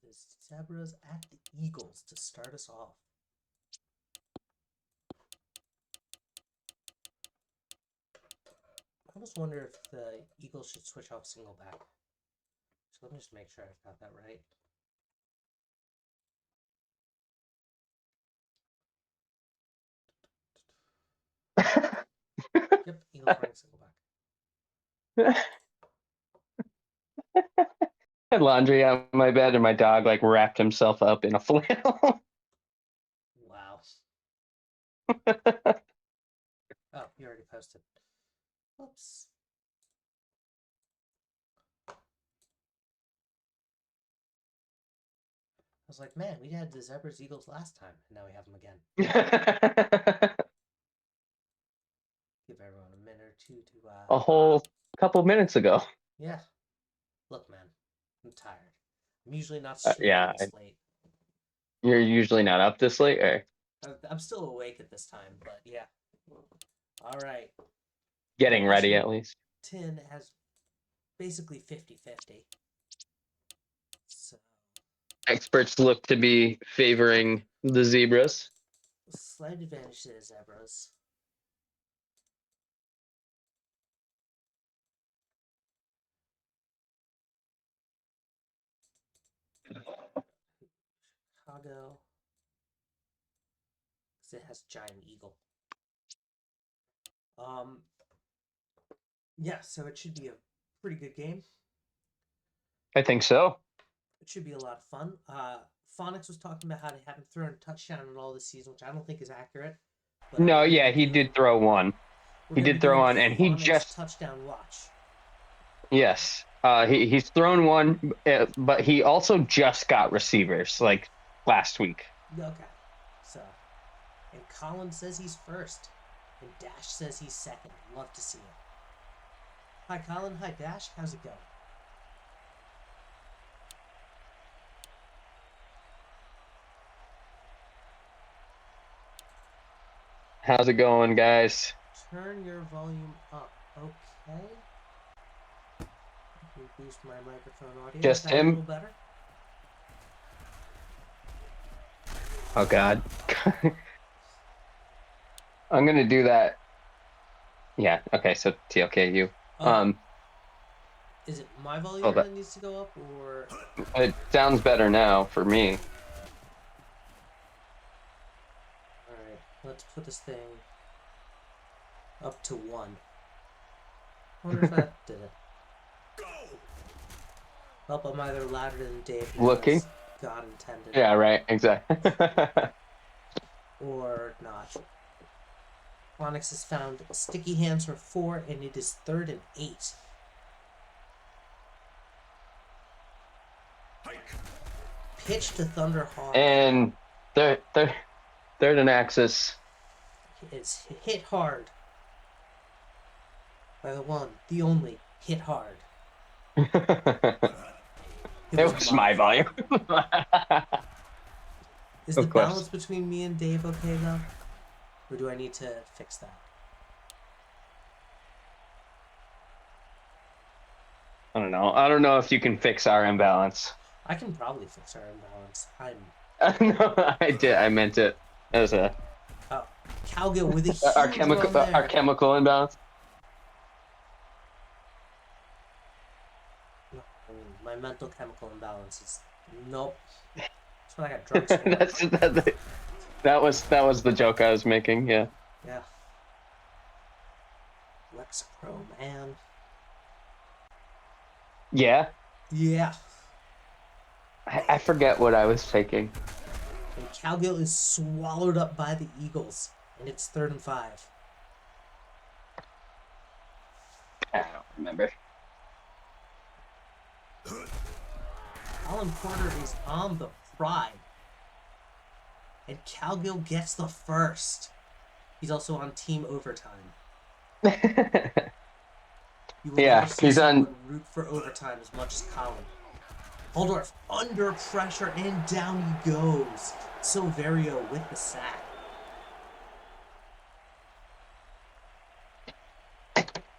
the Zebras at the Eagles to start us off. I almost wonder if the Eagles should switch off single back. So let me just make sure I've got that right. Yep, Eagles running single back. I had laundry on my bed and my dog like wrapped himself up in a flannel. Wow. Oh, you already posted. Whoops. I was like, man, we had the Zebras Eagles last time, and now we have them again. Give everyone a minute or two to A whole couple minutes ago. Yeah. Look, man, I'm tired. I'm usually not sleeping Yeah, this late. you're usually not up this late, or I'm still awake at this time, but yeah. All right. getting ready at least. Washington has basically 50-50. So Experts look to be favoring the Zebras. slight advantage to the Zebras. Chicago. Because it has Giant Eagle. Yeah, so it should be a pretty good game. I think so. It should be a lot of fun. Phonics was talking about how they haven't thrown a touchdown in all this season, which I don't think is accurate. But No, yeah, he did throw one. He did throw one, and he just touchdown watch. Yes, he's thrown one, but he also just got receivers like last week. Okay, so and Colin says he's first, and Dash says he's second. Love to see it. Hi, Colin. Hi, Dash. How's it going? How's it going, guys? Turn your volume up. Okay. Let me boost my microphone audio. Just him? A little better? Oh, God. I'm going to do that. Yeah, okay, so TLKU. Is it my volume that needs to go up, or...? It sounds better now for me. Alright, let's put this thing up to 1. I wonder if that did it. Well, I'm either louder than Dave Looking? God intended. Yeah, right, exactly. Or not. Phonics has found sticky hands for 4, and it is 3rd and 8. Pitch to Thunderhawk. And third and Axis. It's hit hard. By the one, the only, hit hard. It was my volume. Is the balance between me and Dave okay, though? Or do I need to fix that? I don't know. I don't know if you can fix our imbalance. I can probably fix our imbalance. No, I did. I meant it as a... Oh, Cowgill with a huge our chemical imbalance. My mental chemical imbalance is nope. That's what I got drugs for. that was the joke I was making. Yeah. Yeah. Lexapro, man. Yeah. Yeah. I forget what I was taking. And Cowgill is swallowed up by the Eagles, and it's 3rd and 5. I don't remember. Alan Porter is on the pride. And Cowgill gets the first. He's also on team overtime. Yeah, he's on root for overtime as much as Colin. Holdorf under pressure and down he goes. Silverio with the sack.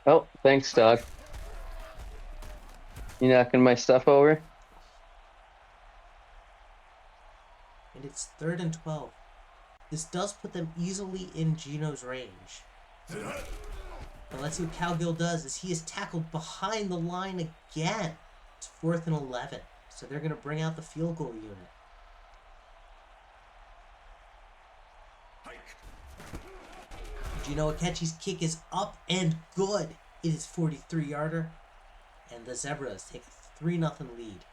Oh, thanks, dog. You knocking my stuff over? It's 3rd and 12. This does put them easily in Gino's range. But let's see what Cowgill does as he is tackled behind the line again. It's 4th and 11. So they're going to bring out the field goal unit. Gino Akechi's kick is up and good. It is 43-yarder. And the Zebras take a 3-0 lead.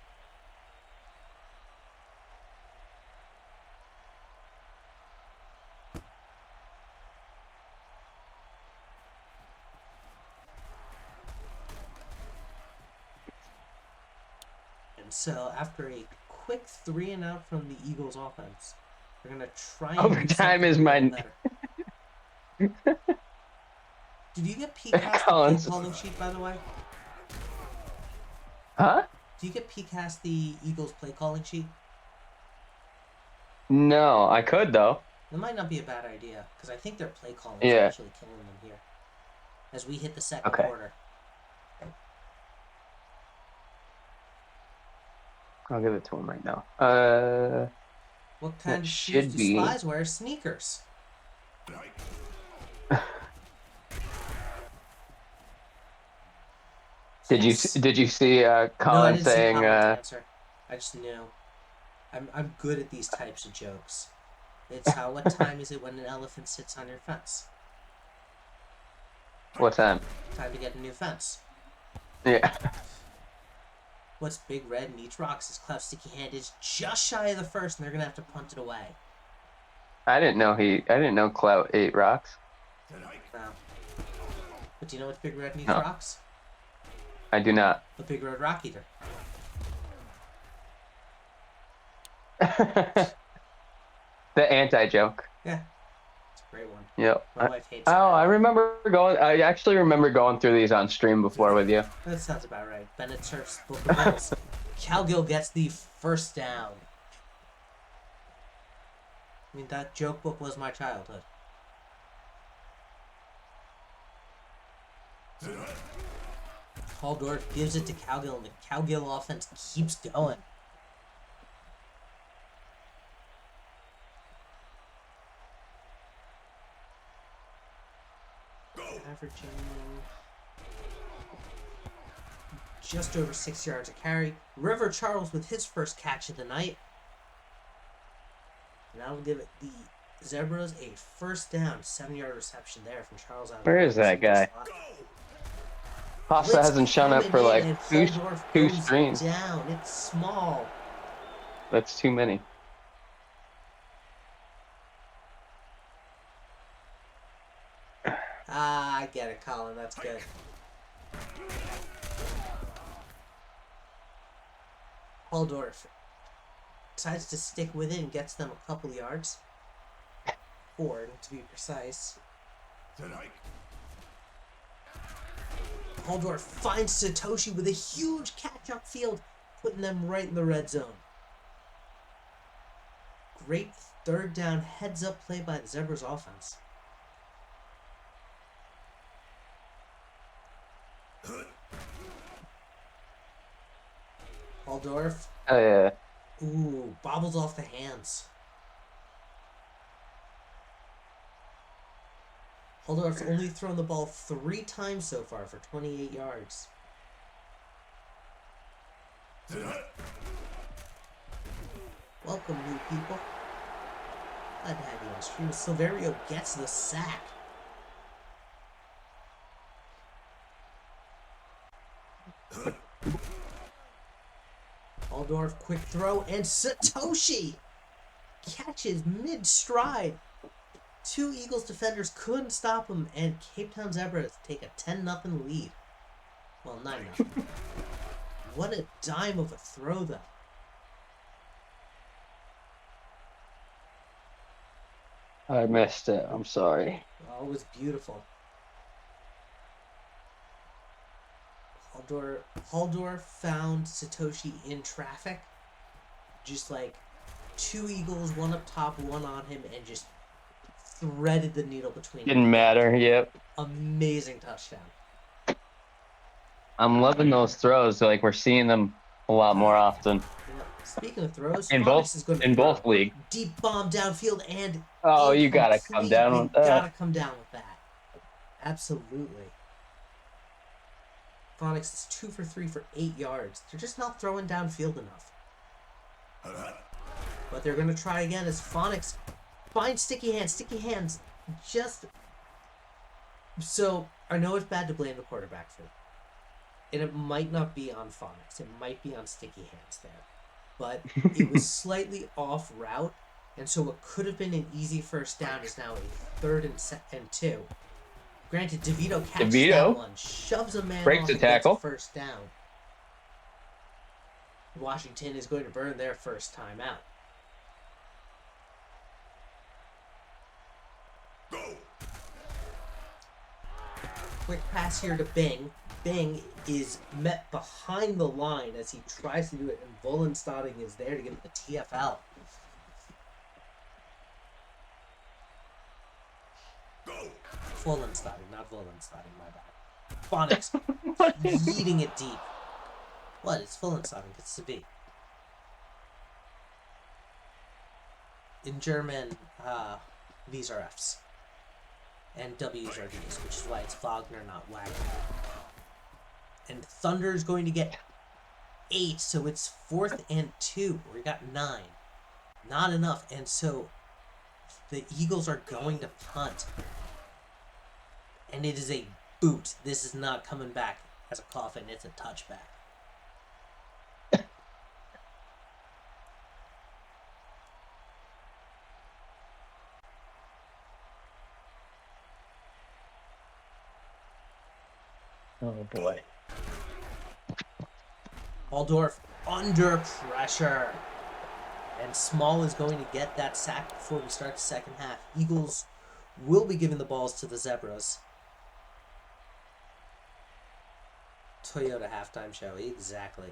And so after a quick 3-and-out from the Eagles offense, they're going to try and overtime is my... Did you get PCAST the play calling sheet, by the way? Huh? Do you get PCAST the Eagles play calling sheet? No, I could though. It might not be a bad idea, because I think their play calling is actually killing them here. As we hit the second quarter. I'll give it to him right now. What kind of shoes do spies wear? Sneakers. Did you see Colin saying? See answer. I just knew. I'm good at these types of jokes. It's how. What time is it when an elephant sits on your fence? What time? Time to get a new fence. Yeah. What's Big Red and eats rocks? His clout sticky hand is just shy of the first, and they're gonna have to punt it away. I didn't know Clout ate rocks. No. But do you know what's Big Red and eats rocks? I do not. A Big Red Rock Eater. The anti-joke. Yeah. It's a great one. Yep. My wife hates I actually remember going through these on stream before with you. That sounds about right. Bennett surfs both of those. Cowgill gets the first down. I mean, that joke book was my childhood. Haldorf gives it to Cowgill, and the Cowgill offense keeps going. Averaging just over 6 yards a carry. River Charles with his first catch of the night. And that'll give it the Zebras a first down, 7-yard reception there from Charles. Where is that guy? Pasta hasn't shown up for like two streams. Down. It's small. That's too many. I get it, Colin. That's good. Haldorf decides to stick with it and gets them a couple yards. 4, to be precise. Haldorf finds Satoshi with a huge catch upfield, putting them right in the red zone. Great third down heads-up play by the Zebras offense. Haldorf. Oh yeah. Ooh, bobbles off the hands. Haldorf's only thrown the ball 3 times so far for 28 yards. Welcome, new people. Glad to have you on stream. Silverio gets the sack. Haldorf, quick throw, and Satoshi catches mid-stride. 2 Eagles defenders couldn't stop him, and Cape Town Zebras take a 10-0 lead. Well, 9-0. What a dime of a throw, though. I missed it. I'm sorry. Oh, it was beautiful. Haldorf found Satoshi in traffic. Just like 2 Eagles, one up top, one on him, and just threaded the needle between them. Didn't matter, yep. Amazing touchdown. I'm loving those throws. Like, we're seeing them a lot more often. Yep. Speaking of throws, in Phonics is going to both throw. leagues. Deep bomb downfield and Oh, you gotta come incomplete. down You with that. gotta come down with that. Absolutely. Phonics is 2 for 3 for 8 yards. They're just not throwing downfield enough. But they're going to try again as Phonics finds Sticky Hands. Sticky Hands just... So, I know it's bad to blame the quarterback for it. And it might not be on Phonics. It might be on Sticky Hands there. But it was slightly off route. And so what could have been an easy first down is now a 3rd and 2. Granted, DeVito catches that one, shoves a man breaks off the and tackle. gets a first down. Washington is going to burn their first time out. Quick pass here to Bing. Bing is met behind the line as he tries to do it, and Vollenstading is there to give it the TFL. Vollenstading, not Vollenstading, my bad. Phonics eating it deep. What? It's Vollenstading, it's to be. In German, V's are F's. And W's are D's, which is why it's Wagner, not Wagner. And Thunder is going to get 8, so it's 4th and 2. We got 9. Not enough, and so the Eagles are going to punt. And it is a boot. This is not coming back as a coffin, it's a touchback. Oh boy. Waldorf under pressure. And Small is going to get that sack before we start the second half. Eagles will be giving the balls to the Zebras. Toyota halftime show, exactly.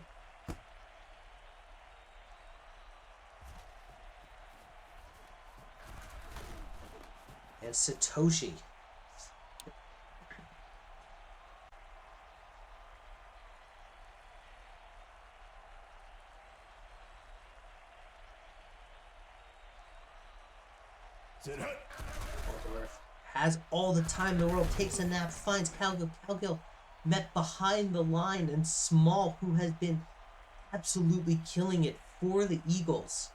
And Satoshi. Waldorf has all the time in the world, takes a nap, finds Calgill. Calgill met behind the line, and Small, who has been absolutely killing it for the Eagles.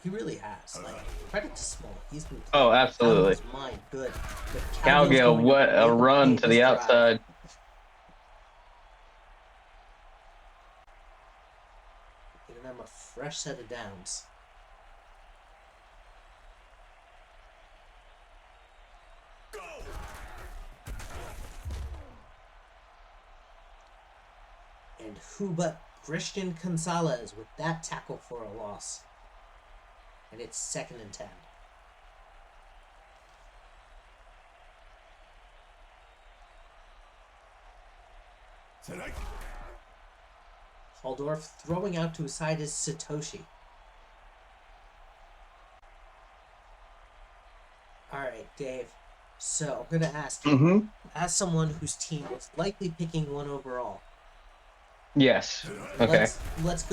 He really has. Like, credit to Small. He's been playing. Oh, absolutely. Calgill's mind good. Calgill, what a run to the outside. Giving them a fresh set of downs. And who but Christian Gonzalez with that tackle for a loss. And it's 2nd and 10. Waldorf throwing out to his side is Satoshi. Alright, Dave. So, I'm going to ask you, as someone whose team is likely picking 1 overall. Yes. Okay. Let's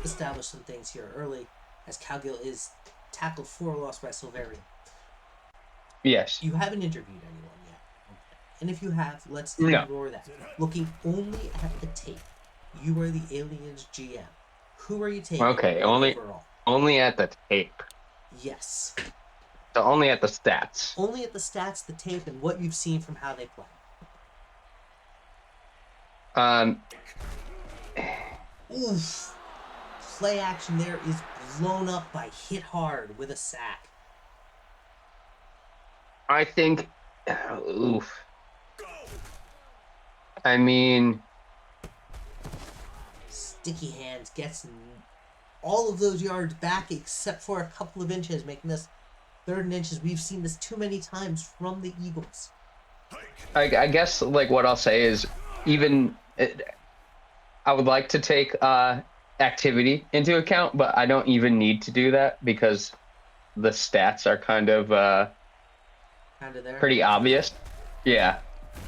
establish some things here early, as Calgill is tackled for a loss by Silverian. Yes. You haven't interviewed anyone yet. And if you have, let's ignore that. Looking only at the tape, you are the Aliens GM. Who are you taking? Okay, overall? only at the tape. Yes. So only at the stats. Only at the stats, the tape, and what you've seen from how they play. Oof. Play action there is blown up by Hit Hard with a sack. I think, oof. I mean, Sticky Hands gets all of those yards back except for a couple of inches, making this 3rd and inches. We've seen this too many times from the Eagles. I guess like what I'll say is even I would like to take activity into account, but I don't even need to do that because the stats are kind of there. Pretty obvious. Yeah,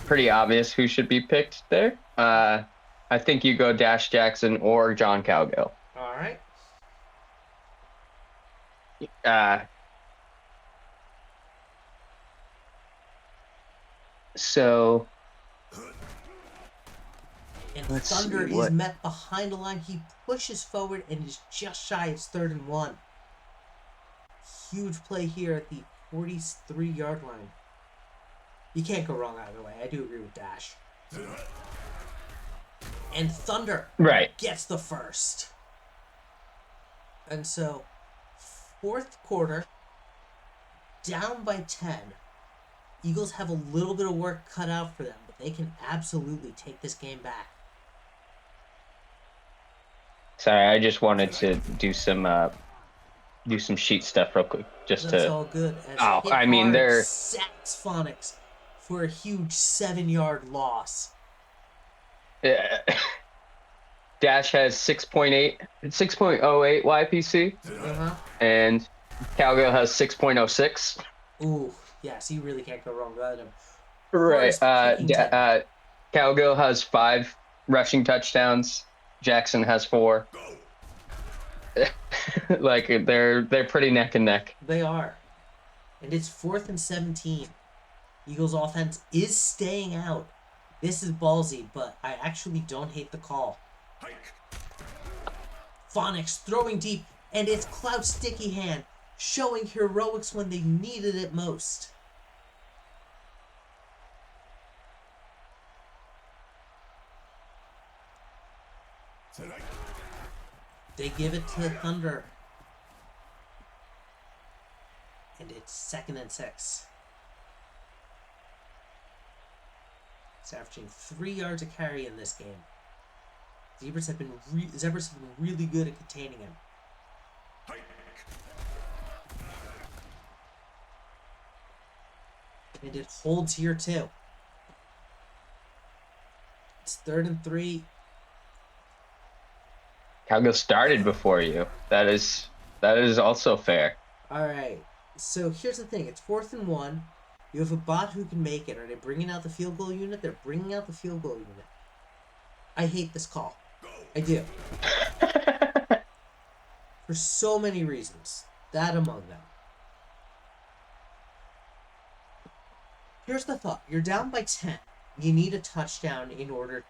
pretty obvious who should be picked there. I I think you go Dash Jackson or John Calgill. All right. Uh, so And let's Thunder see is what. met behind the line. He pushes forward and is just shy of 3rd and 1. Huge play here at the 43-yard line. You can't go wrong either way. I do agree with Dash. And Thunder Right. gets the first. And so, 4th quarter, down by 10. Eagles have a little bit of work cut out for them, but they can absolutely take this game back. Sorry, I just wanted to do some sheet stuff real quick, just That's to. all good. As Oh, Hit I mean Hard they're. sacks Phonics for a huge 7-yard loss. Dash has 6.08 YPC, Uh-huh. and Calgill has 6.06. Ooh, yes, you really can't go wrong with him. Right. Horace Pickington. Calgill has 5 rushing touchdowns. Jackson has 4. Like they're pretty neck and neck. They are. And it's 4th and 17. Eagles offense is staying out. This is ballsy, but I actually don't hate the call. Phonics throwing deep, and it's Cloud Sticky Hand showing heroics when they needed it most. They give it to Thunder. And it's 2nd and 6. It's averaging 3 yards a carry in this game. Zebras have been really good at containing him. And it holds here too. It's 3rd and 3. Calgill started before you. That is also fair. All right. So here's the thing. It's 4th and 1. You have a bot who can make it. Are they bringing out the field goal unit? They're bringing out the field goal unit. I hate this call. I do. For so many reasons. That among them. Here's the thought. You're down by 10. You need a touchdown in order...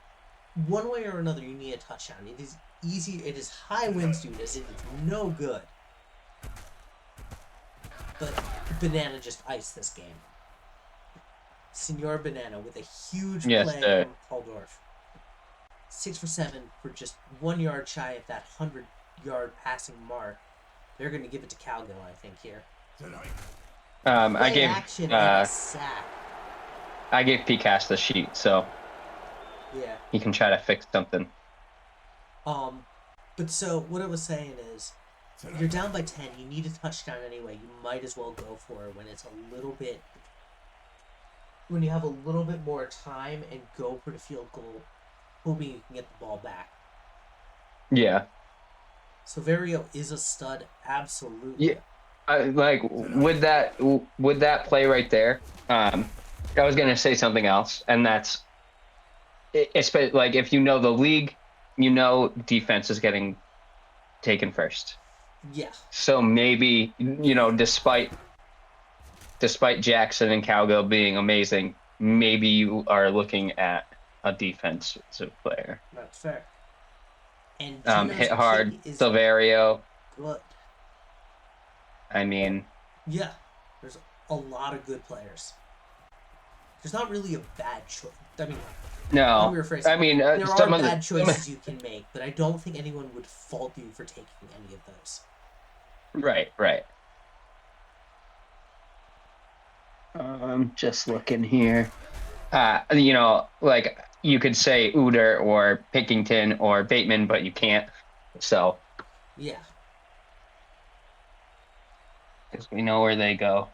One way or another, you need a touchdown. It is easy. It is high win students. It is no good. But Banana just iced this game. Senor Banana with a huge play from Haldorf. 6 for 7 for just 1 yard shy of that 100-yard passing mark. They're going to give it to Calgill, I think, here. I gave action and a sack. I gave PCAST the sheet, so yeah, he can try to fix something. But so what I was saying is, you're down by 10. You need a touchdown anyway. You might as well go for it when it's a little bit. When you have a little bit more time and go for the field goal, hoping you can get the ball back. Yeah. Severio is a stud, absolutely. Yeah. Like with that play right there, I was gonna say something else, and that's it's like if you know the league, you know defense is getting taken first. Yeah. So maybe despite Jackson and Calgill being amazing, maybe you are looking at a defensive player. That's fair. And Hit hard, Silverio. Good. I mean, yeah, there's a lot of good players. There's not really a bad choice. I mean, no. I mean, there are bad choices you can make, but I don't think anyone would fault you for taking any of those. Right. Just looking here. Like you could say Uder or Pickington or Bateman, but you can't. So. Yeah. Because we know where they go.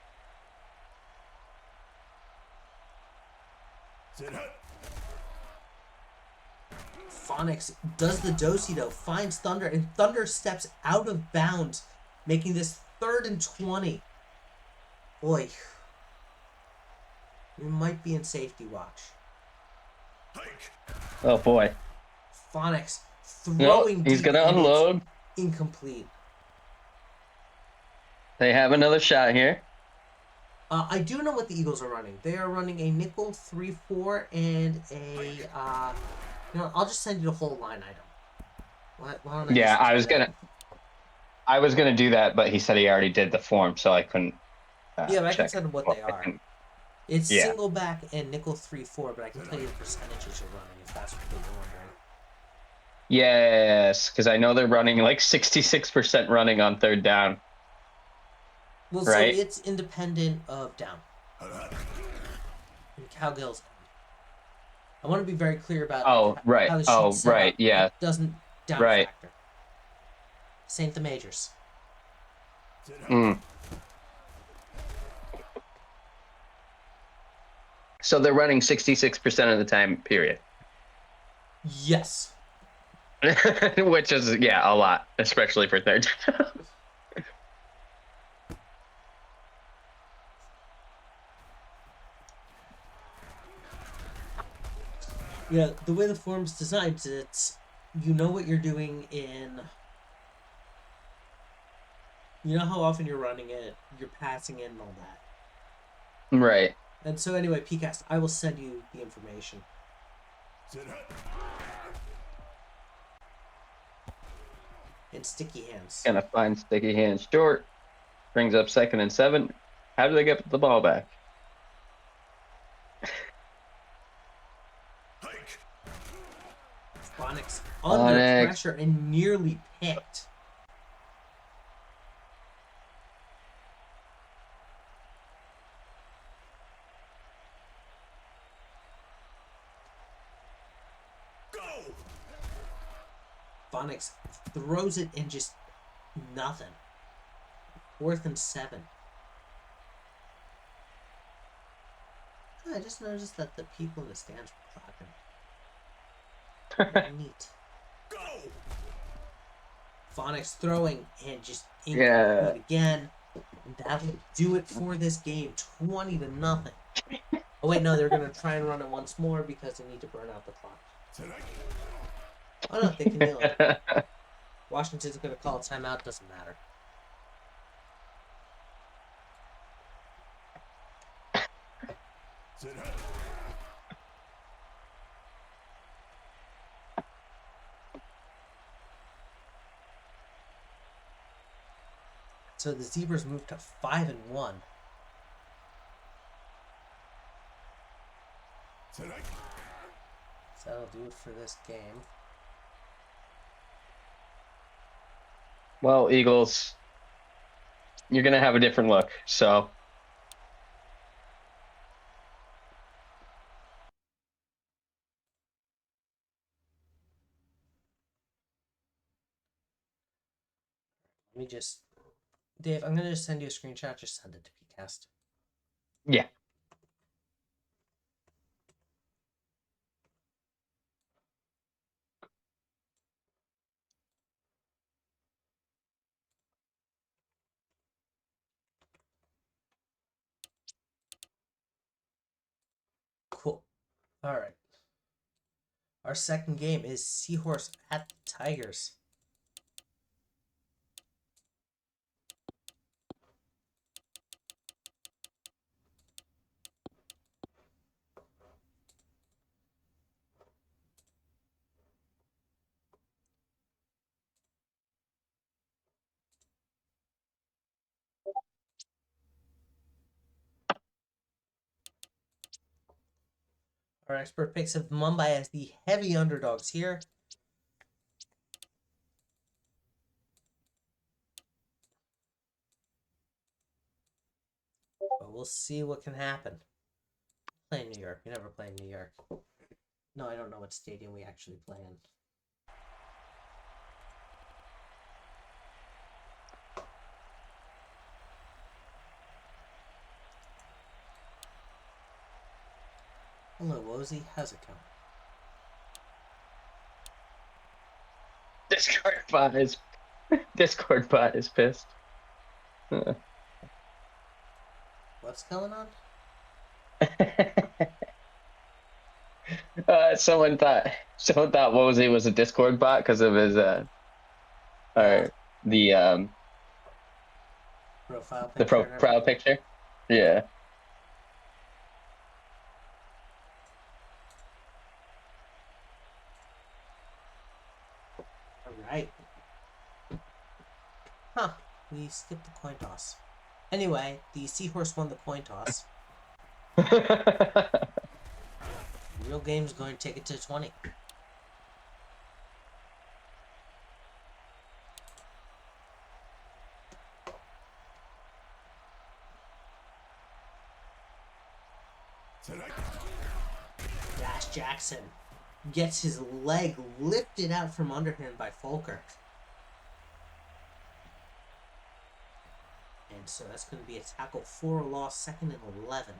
Phonics does the do-si-do, finds Thunder, and Thunder steps out of bounds, making this 3rd and 20. Boy. We might be in safety watch. Oh, boy. Phonics No, throwing he's deep, gonna and it's unload. incomplete. They have another shot here. I do know what the Eagles are running. They are running a nickel 3-4 and a. I'll just send you the whole line item. Why don't I Yeah, just do that? I was gonna do that, but he said he already did the form, so I couldn't Yeah, but I can check. send them what Well, they I are. couldn't- It's yeah. single back and nickel 3-4, but I can tell you the percentages you're running if that's what you're wondering. Yes, because I know they're running like 66% running on third down, Well, so right? it's independent of down. And Cowgill's. I want to be very clear about Oh, right. how the sheet's Oh, set right. up. It Yeah, doesn't down right. factor. Saint the majors. Mm. So they're running 66% of the time, period. Yes. Which is, yeah, a lot, especially for third. Yeah, the way the form's designed, it's you know what you're doing in. You know how often you're running it, you're passing in and all that. Right. And so anyway, PCast, I will send you the information. In sticky hands. Gonna find sticky hands short. Brings up 2nd and 7. How do they get the ball back? Phonics under Onyx. pressure and nearly picked. Phonics throws it in just nothing. 4th and 7. I just noticed that the people in the stands were clapping. Neat. Phonics throwing and just Yeah. incomplete again. And that'll do it for this game. 20-0. Oh wait, no, they're gonna try and run it once more because they need to burn out the clock. Oh no, they can kneel it. Washington's gonna call a timeout, doesn't matter. So the Zebras moved to 5-1. So that'll do it for this game. Well, Eagles, you're gonna have a different look. So Let me just, Dave, I'm gonna just send you a screenshot. Just send it to PCast. yeah. Cool. All right. Our second game is Seahorse at Tigers. Our expert picks of Mumbai as the heavy underdogs here. But we'll see what can happen. Play in New York. We never play in New York. No, I don't know what stadium we actually play in. Hello, Wozy. How's it going? Discord bot is pissed. What's going on? Someone thought Wozy was a Discord bot because of his Yeah, or profile the picture and profile everything. picture. Yeah. All right. Huh. We skipped the coin toss. Anyway, the seahorse won the coin toss. Real game's going to take it to 20. Dash Jackson gets his leg lifted out from under him by Folker. And so that's going to be a tackle for a loss, 2nd and 11.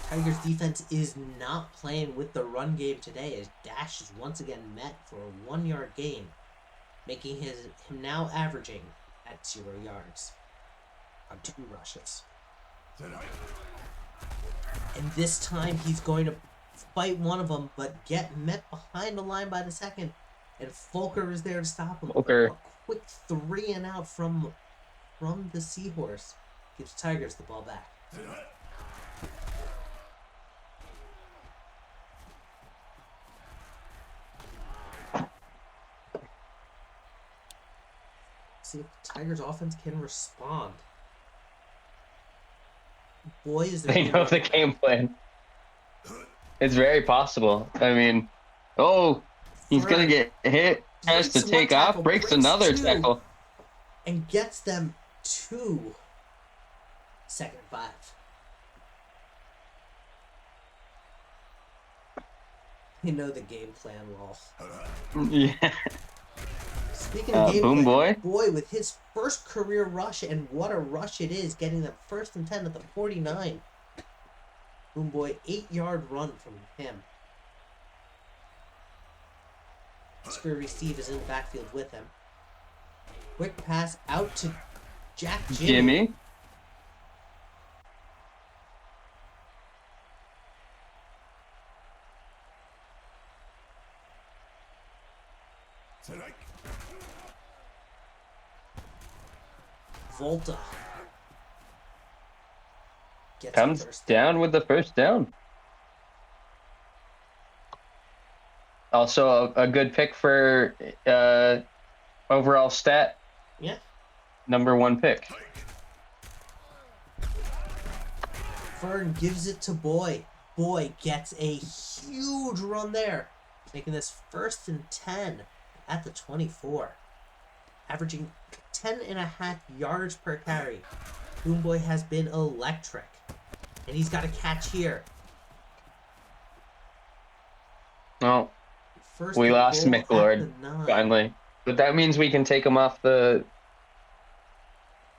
Tigers defense is not playing with the run game today as Dash is once again met for a 1-yard gain, making him now averaging at 0 yards on 2 rushes. And this time he's going to fight one of them, but get met behind the line by the second. And Folker is there to stop him. Folker. A quick 3 and out from the Seahorse gives Tigers the ball back. See if the Tigers offense can respond. Boy, is there They know the game plan. It's very possible. I mean, oh, he's gonna get hit. Tries to breaks one take off, tackle, breaks another tackle. and gets them to 2nd and 5. You know the game plan, Lol. Yeah. Speaking of game Boom plan, boy with his first career rush, and what a rush it is, getting them 1st and 10 at the 49. Boom Boy, 8-yard run from him. Scurvy Steve is in the backfield with him. Quick pass out to Jack Jimmy. Volta gets comes down with the first down. Also a good pick for overall stat. Yeah. Number 1 pick. Fern gives it to Boy. Boy gets a huge run there, making this 1st and 10 at the 24. Averaging 10.5 yards per carry. Boom Boy has been electric. And he's got a catch here. Oh, First we lost McLord finally. But that means we can take him off the...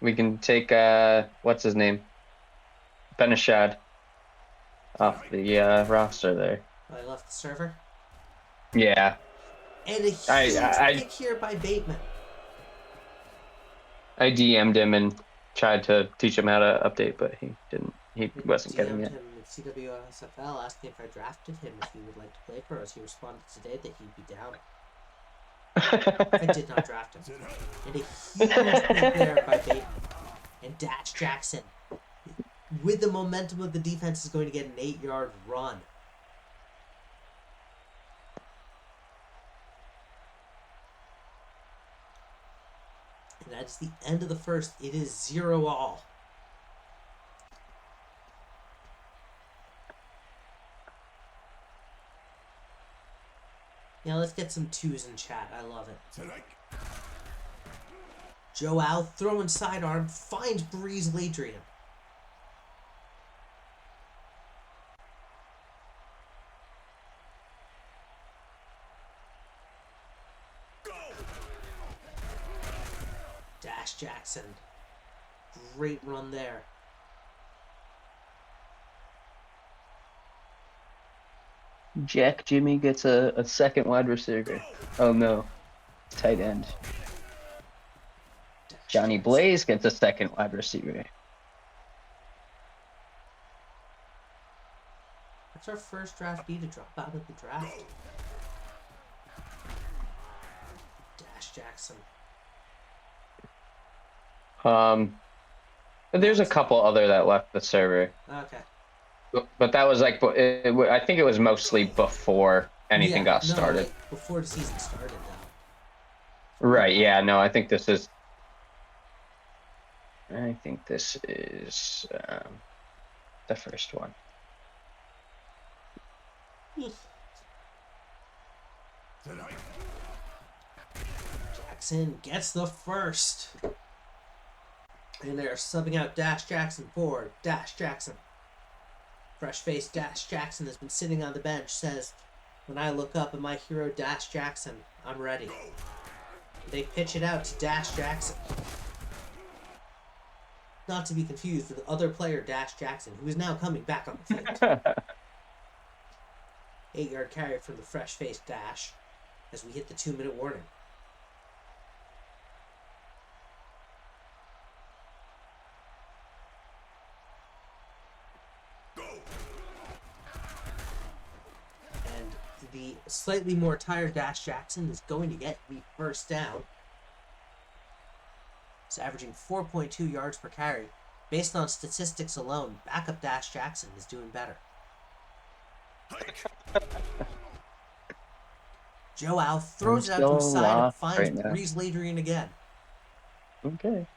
We can take, what's his name? Benishad off the roster there. Oh, I left the server? Yeah. And a huge pick here by Bateman. I DM'd him and tried to teach him how to update, but he didn't. He wasn't getting it. Him in SCFSL, asking if I drafted him, if he would like to play for us. He responded today that he'd be down. I did not draft him. And a huge pick there by Bateman. And Dash Jackson, with the momentum of the defense, is going to get an 8-yard run. And that's the end of the first. It is 0-all. Now let's get some 2s in chat. I love it. Joao throwing sidearm, finds Breeze Ladrian. Dash Jackson. Great run there. Jack Jimmy gets a second wide receiver. Oh no. Tight end. Johnny Blaze gets a second wide receiver. What's our first draft be to drop out of the draft? Dash Jackson. There's a couple other that left the server. Okay. But that was like, I think it was mostly before anything got started. Like before the season started, though. Right, yeah, no, I think this is the first one. Jackson gets the first. And they're subbing out Dash Jackson for Dash Jackson. Fresh-faced Dash Jackson has been sitting on the bench, says, when I look up at my hero Dash Jackson, I'm ready. They pitch it out to Dash Jackson. Not to be confused with the other player, Dash Jackson, who is now coming back on the field. 8-yard carry from the fresh-faced Dash as we hit the 2-minute warning. And the slightly more tired Dash Jackson is going to get the first down. He's averaging 4.2 yards per carry. Based on statistics alone, backup Dash Jackson is doing better. Joao throws it out to his side and finds Breeze Ladrian again. Okay.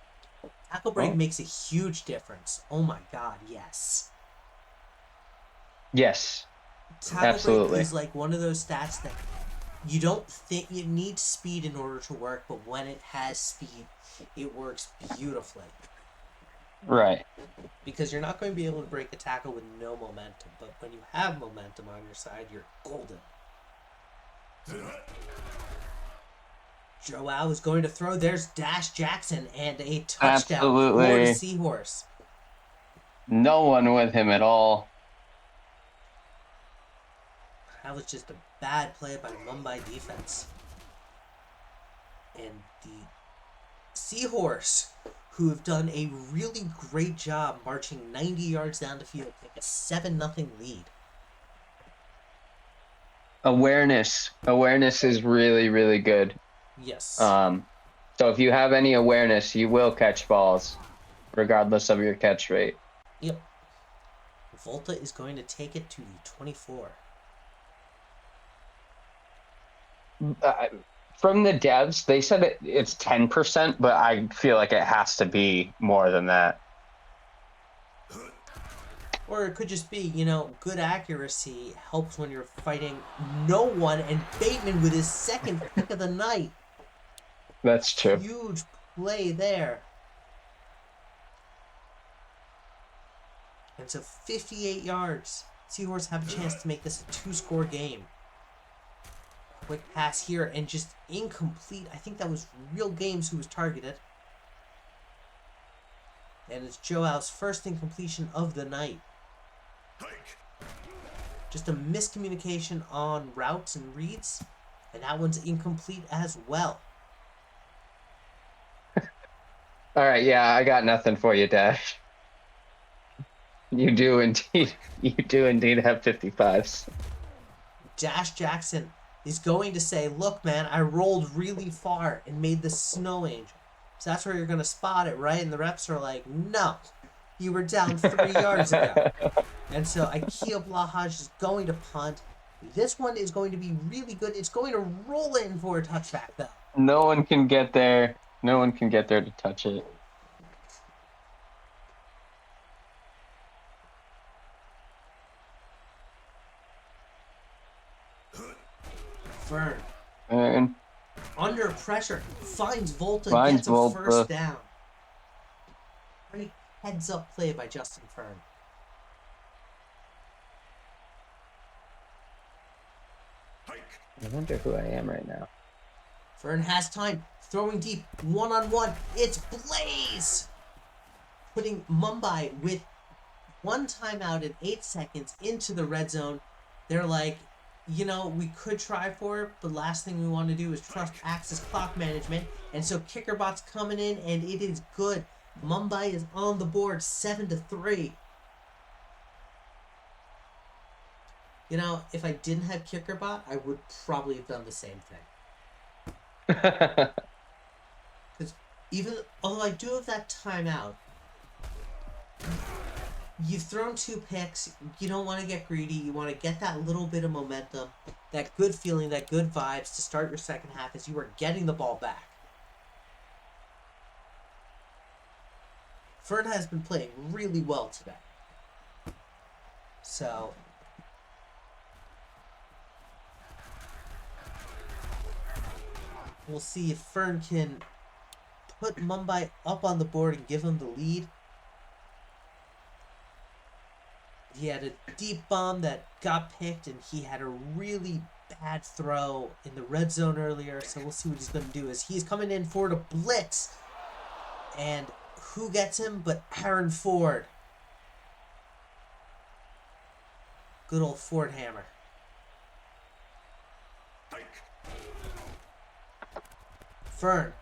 Tackle break makes a huge difference. Oh my god, yes. Yes. Tackle absolutely. break is like one of those stats that you don't think it needs speed in order to work, but when it has speed, it works beautifully. Right. Because you're not going to be able to break a tackle with no momentum, but when you have momentum on your side, you're golden. Joao is going to throw. There's Dash Jackson and a touchdown for the Seahorse. No one with him at all. That was just a bad play by Mumbai defense. And the Seahorse, who have done a really great job marching 90 yards down the field, take a 7-0 lead. Awareness is really, really good. Yes. So if you have any awareness, you will catch balls, regardless of your catch rate. Yep. Volta is going to take it to the 24. From the devs, they said it's 10%, but I feel like it has to be more than that. Or it could just be, good accuracy helps when you're fighting no one, and Bateman with his second pick of the night. That's true. Huge play there. And so 58 yards. Seahorse have a chance to make this a 2-score game. Quick pass here and just incomplete. I think that was Real Games who was targeted. And it's Joao's first incompletion of the night. Just a miscommunication on routes and reads. And that one's incomplete as well. All right, yeah, I got nothing for you, Dash. You do indeed have 55s. Dash Jackson is going to say, look, man, I rolled really far and made the snow angel. So that's where you're going to spot it, right? And the reps are like, no, you were down 3 yards ago. And so Ikea Blahaj is going to punt. This one is going to be really good. It's going to roll in for a touchback, though. No one can get there. No one can get there to touch it. Fern. Under pressure. Finds Volta. Gets a first down. Pretty heads-up play by Justin Fern. I wonder who I am right now. Fern has time. Throwing deep. One-on-one. It's Blaze! Putting Mumbai with one timeout in 8 seconds into the red zone. They're like, we could try for it, but last thing we want to do is trust Axis clock management. And so Kickerbot's coming in, and it is good. Mumbai is on the board, 7-3. You know, if I didn't have KickerBot, I would probably have done the same thing. Because even although I do have that timeout, you've thrown 2 picks. You don't want to get greedy. You want to get that little bit of momentum, that good feeling, that good vibes to start your second half as you are getting the ball back. Fern has been playing really well today. So, we'll see if Fern can put Mumbai up on the board and give him the lead. He had a deep bomb that got picked, and he had a really bad throw in the red zone earlier. So we'll see what he's going to do. As he's coming in for the blitz, and who gets him but Aaron Ford? Good old Ford hammer. Fern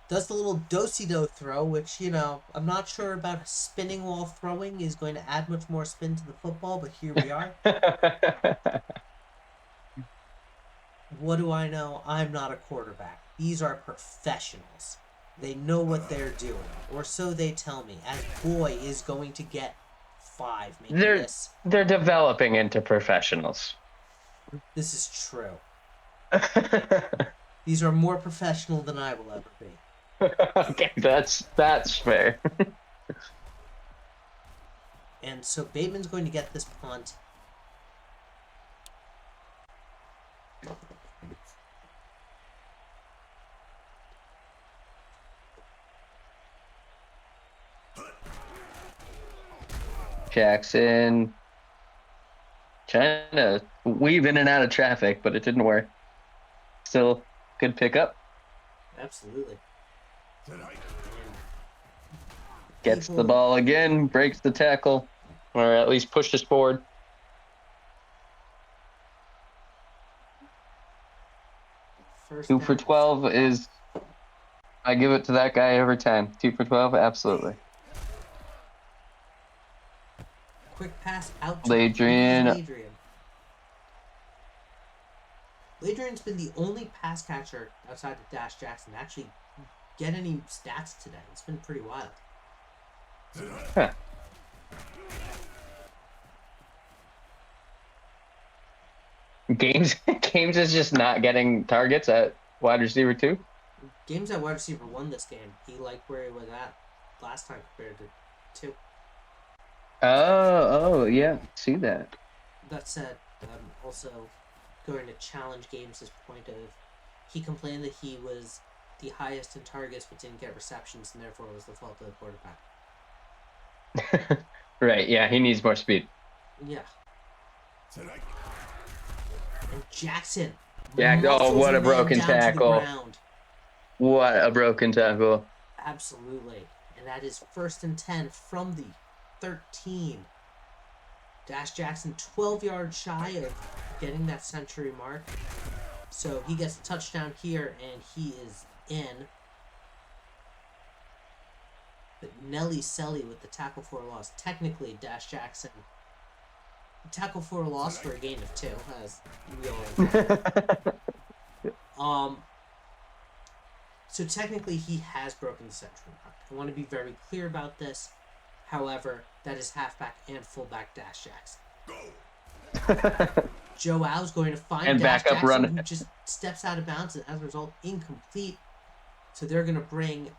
does the little do-si-do throw, which, you know, I'm not sure about spinning while throwing is going to add much more spin to the football, but here we are. What do I know? I'm not a quarterback. These are professionals. They know what they're doing, or so they tell me, as Boy is going to get 5, making this. They're developing into professionals. This is true. These are more professional than I will ever be. Okay, that's fair. And so Bateman's going to get this punt. Jackson trying to weave in and out of traffic, but it didn't work. Still good pickup. Absolutely. Gets the ball again, breaks the tackle, or at least pushes forward. First 2 for 12 is, I give it to that guy every time. 2 for 12, absolutely. Quick pass out to Ladrian. Ladrian's been the only pass catcher outside of Dash Jackson to actually get any stats today. It's been pretty wild. Huh. Games is just not getting targets at wide receiver 2. Games at wide receiver 1 this game. He liked where he was at last time compared to 2. Oh, yeah. See that. That said, I'm also going to challenge Games' point of he complained that he was the highest in targets but didn't get receptions, and therefore it was the fault of the quarterback. Right, yeah, he needs more speed. Yeah. And Jackson. Oh, what a broken tackle. What a broken tackle. Absolutely. And that is 1st and 10 from the 13. Dash Jackson 12 yards shy of getting that century mark. So he gets a touchdown here, and he is in. But Nelly Selly with the tackle for a loss. Technically, Dash Jackson tackle for a loss for a gain of 2, as we all know. So technically, he has broken the century mark. I want to be very clear about this. However, that is halfback and fullback Dash Jackson. Joe Al's going to find and Dash backup Jackson, run. who just steps out of bounds, and as a result, incomplete. So they're going to bring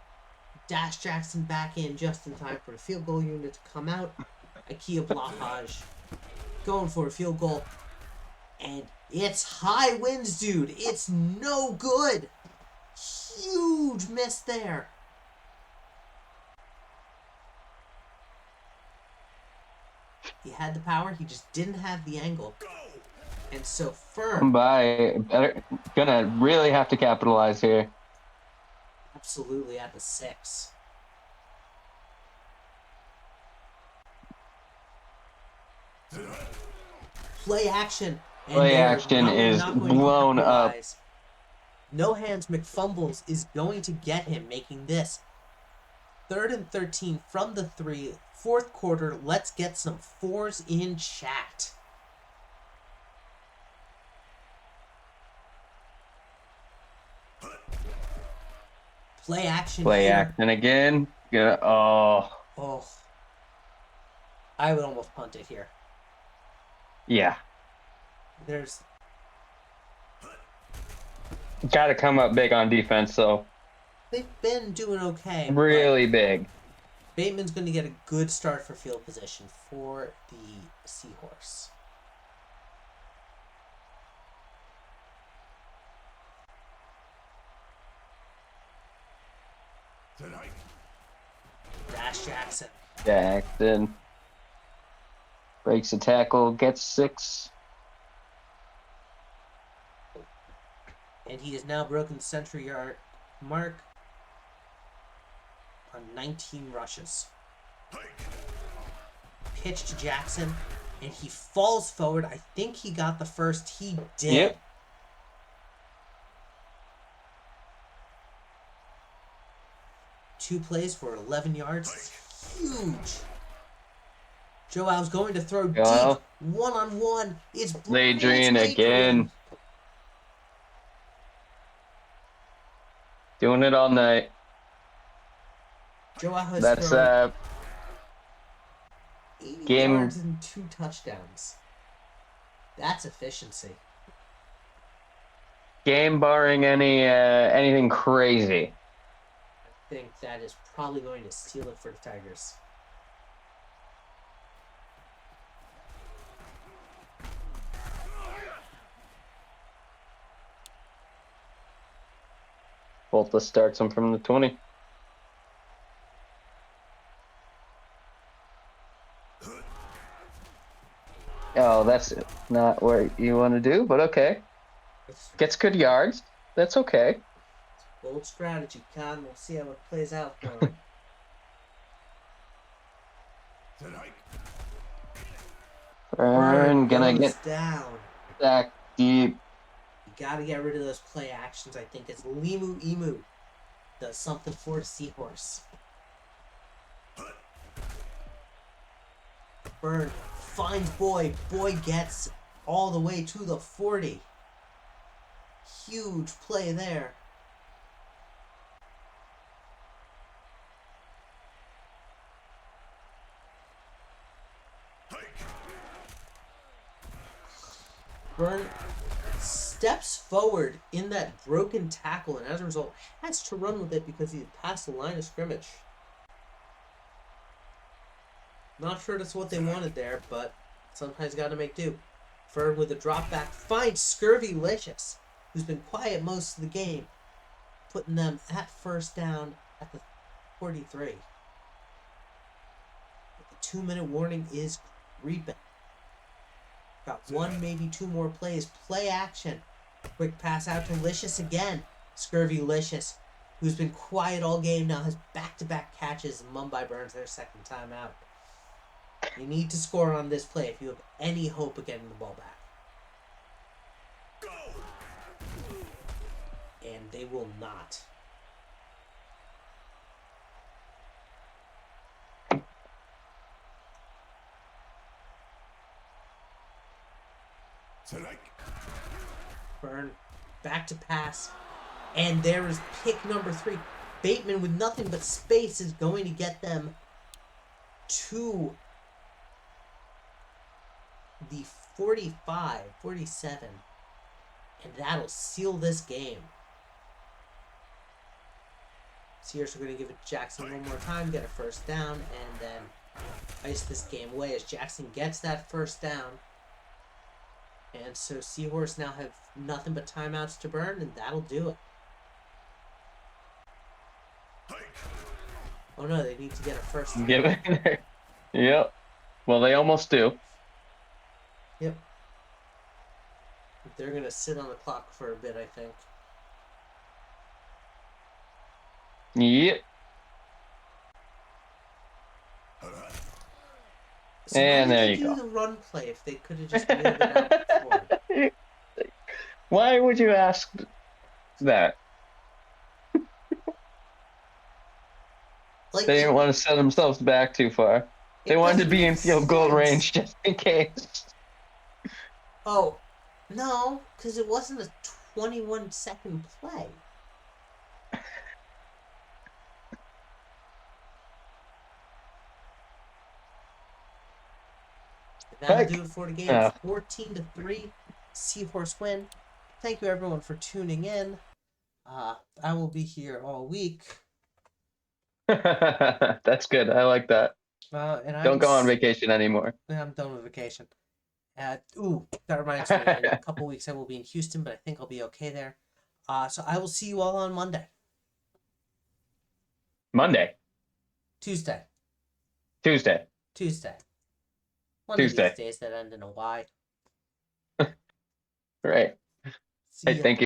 Dash Jackson back in just in time for the field goal unit to come out. Ikea Blahaj going for a field goal. And it's high winds, dude. It's no good. Huge miss there. He had the power, he just didn't have the angle. And so Fern Gonna really have to capitalize here. Absolutely at the 6. Play action. And Play action is blown up. No Hands McFumbles is going to get him, making this 3rd and 13 from the 3. 4th quarter, let's get some 4s in chat. Play action Play here. action again. Yeah. Oh. Oh. I would almost punt it here. Yeah. There's... Got to come up big on defense, though. They've been doing okay, Really big. Bateman's going to get a good start for field position for the Seahorse. Dash Jackson. Jackson breaks a tackle, gets 6. And he has now broken the century yard mark on 19 rushes. Pitch to Jackson, and he falls forward. I think he got the first. He did. Yep. Two plays for 11 yards. Huge. Joau's going to throw deep. One-on-one. It's Adrian again. Doing it all night. Joau has That's thrown 80 game yards and 2 touchdowns. That's efficiency. game barring anything crazy. I think that is probably going to seal it for the Tigers. Volta starts him from the 20. Oh, that's not what you want to do, but okay. Gets good yards. That's okay. Bold strategy, Con. We'll see how it plays out for him. Burn gonna get down. back deep. You gotta get rid of those play actions, I think, as Limu Emu does something for the Seahorse. Burn finds Boyd. Boyd gets all the way to the 40. Huge play there. Burn steps forward in that broken tackle, and as a result has to run with it because he's past the line of scrimmage. Not sure that's what they wanted there, but sometimes got to make do. Fern with a drop back finds Scurvy-licious, who's been quiet most of the game, putting them at first down at the 43. But the 2-minute warning is creeping. Got 1, maybe 2 more plays. Play action. Quick pass out to Licious again. Scurvy-licious, who's been quiet all game now, has back-to-back catches. And Mumbai burns their second time out. You need to score on this play if you have any hope of getting the ball back. And they will not. Burn back to pass. And there is pick number 3. Bateman with nothing but space is going to get them to the 45, 47. And that'll seal this game. Sears are going to give it to Jackson one more time, get a first down, and then ice this game away as Jackson gets that first down. And so Seahorse now have nothing but timeouts to burn, and that'll do it. Oh no, they need to get a first down. Give it. Yep. Well, they almost do. Yep. They're going to sit on the clock for a bit, I think. Yep. So and there you do go. The run play if they could have just wheeled it out before. Why would you ask that? Like, They didn't want to set themselves back too far. They wanted to be in field goal range just in case. Oh, no, because it wasn't a 21-second play. That'll Heck. do it for the game. Uh, 14-3, Seahorse win. Thank you everyone for tuning in. I will be here all week. That's good. I like that. And I Don't will. go on vacation anymore. I'm done with vacation. That reminds me. In a couple weeks, I will be in Houston, but I think I'll be okay there. So I will see you all on Monday, Monday, Tuesday, Tuesday, Tuesday. One of these Tuesday. days that end in a Y. Right. See Hey, ya. thank you.